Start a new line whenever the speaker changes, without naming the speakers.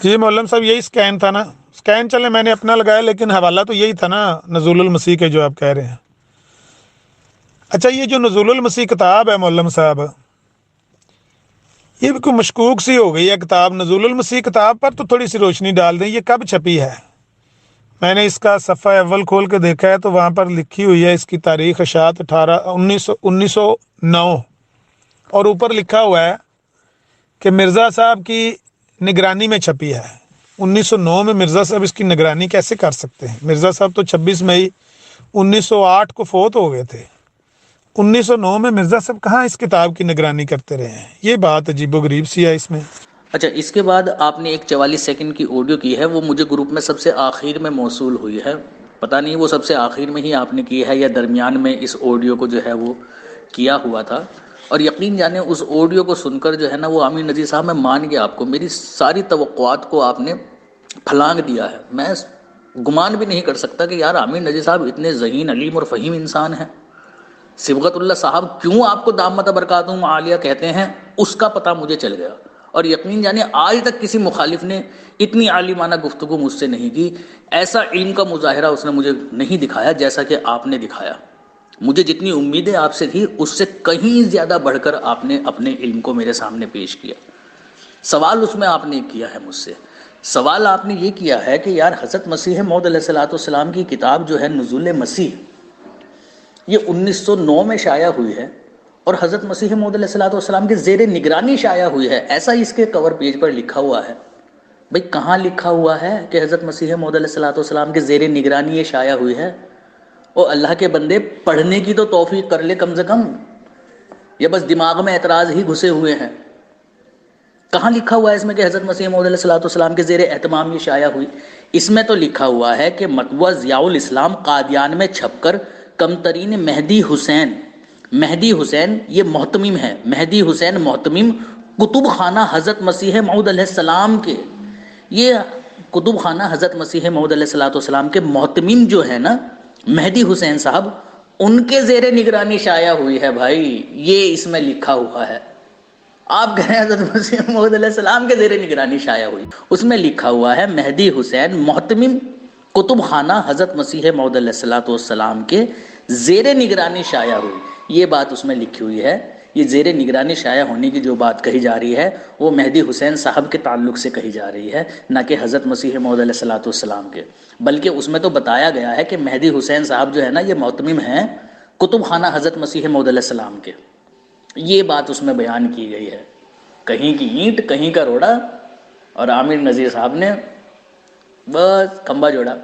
جی مولم صاحب یہی اسکین تھا نا، اسکین چلے میں نے اپنا لگایا لیکن حوالہ تو یہی تھا نا نزول المسیح کے جو آپ کہہ رہے ہیں۔ اچھا یہ جو نزول المسیح کتاب ہے مولم صاحب، یہ بھی کوئی مشکوک سی ہو گئی ہے کتاب نزول المسیح کتاب پر، تو تھوڑی سی روشنی ڈال دیں یہ کب چھپی ہے؟ میں نے اس کا صفحہ اول کھول کے دیکھا ہے تو وہاں پر لکھی ہوئی ہے اس کی تاریخ اشاعت 1909 اور اوپر لکھا ہوا ہے کہ مرزا صاحب کی نگرانی میں چھپی ہے۔ 1909 میں مرزا صاحب اس کی نگرانی کیسے کر سکتے ہیں؟ مرزا صاحب تو 26 مئی 1908 کو فوت ہو گئے تھے۔ 1909 میں مرزا صاحب کہاں اس کتاب کی نگرانی کرتے رہے ہیں؟ یہ بات عجیب و غریب سی ہے اس میں۔
اچھا، اس کے بعد آپ نے ایک 44 سیکنڈ کی آڈیو کی ہے، وہ مجھے گروپ میں سب سے آخر میں موصول ہوئی ہے، پتہ نہیں وہ سب سے آخر میں ہی آپ نے کی ہے یا درمیان میں اس آڈیو کو جو ہے وہ کیا ہوا تھا، اور یقین جانے اس آڈیو کو سن کر جو ہے نا وہ عامر نذیر صاحب میں مان گیا آپ کو، میری ساری توقعات کو آپ نے پھلانگ دیا ہے۔ میں گمان بھی نہیں کر سکتا کہ یار عامر نذیر صاحب اتنے ذہین علیم اور فہیم انسان ہیں۔ صبغت اللہ صاحب کیوں آپ کو دامت برکاتہم عالیہ کہتے ہیں اس کا پتہ مجھے چل گیا، اور یقین جانے آج تک کسی مخالف نے اتنی عالمانہ گفتگو مجھ سے نہیں کی، ایسا علم کا مظاہرہ اس نے مجھے نہیں دکھایا جیسا کہ آپ نے دکھایا۔ مجھے جتنی امیدیں آپ سے تھی اس سے کہیں زیادہ بڑھ کر آپ نے اپنے علم کو میرے سامنے پیش کیا۔ سوال اس میں آپ نے کیا ہے مجھ سے، سوال آپ نے یہ کیا ہے کہ یار حضرت مسیح موعود علیہ السلام کی کتاب جو ہے نزول مسیح، یہ 1909 میں شائع ہوئی ہے اور حضرت مسیح موعود علیہ السلام کے زیر نگرانی شائع ہوئی ہے، ایسا اس کے کور پیج پر لکھا ہوا ہے۔ بھئی کہاں لکھا ہوا ہے کہ حضرت مسیح موعود علیہ السلام کے زیر نگرانی یہ شائع ہوئی ہے؟ او اللہ کے بندے پڑھنے کی تو توفیق کر لے کم سے کم، یا بس دماغ میں اعتراض ہی گھسے ہوئے ہیں؟ کہاں لکھا ہوا ہے اس میں کہ حضرت مسیح موعود علیہ السلام کے زیر اہتمام یہ شائع ہوئی؟ اس میں تو لکھا ہوا ہے کہ مطبوعہ ضیاء الاسلام قادیان میں چھپ کر کم ترین مہدی حسین یہ محتمم ہے، مہدی حسین محتمم کتب خانہ حضرت مسیح موعود علیہ السلام کے، یہ کتب خانہ حضرت مسیح موعود علیہ السلام کے محتمم جو ہے نا مہدی حسین صاحب، ان کے زیر نگرانی شائع ہوئی ہے۔ بھائی یہ اس میں لکھا ہوا ہے، آپ کہہ رہے ہیں حضرت مسیح موعود علیہ السلام کے زیر نگرانی شائع ہوئی، اس میں لکھا ہوا ہے مہدی حسین محتمم کتب خانہ حضرت مسیح موعود علیہ السلام کے زیر نگرانی شائع ہوئی، یہ بات اس میں لکھی ہوئی ہے۔ یہ زیر نگرانی شائع ہونے کی جو بات کہی جا رہی ہے وہ مہدی حسین صاحب کے تعلق سے کہی جا رہی ہے، نہ کہ حضرت مسیح موعود علیہ السلام کے، بلکہ اس میں تو بتایا گیا ہے کہ مہدی حسین صاحب جو ہے نا یہ محتمم ہیں کتب خانہ حضرت مسیح موعود علیہ السلام کے، یہ بات اس میں بیان کی گئی ہے۔ کہیں کی اینٹ کہیں کا روڑا، اور عامر نذیر صاحب نے بس کھمبا جوڑا۔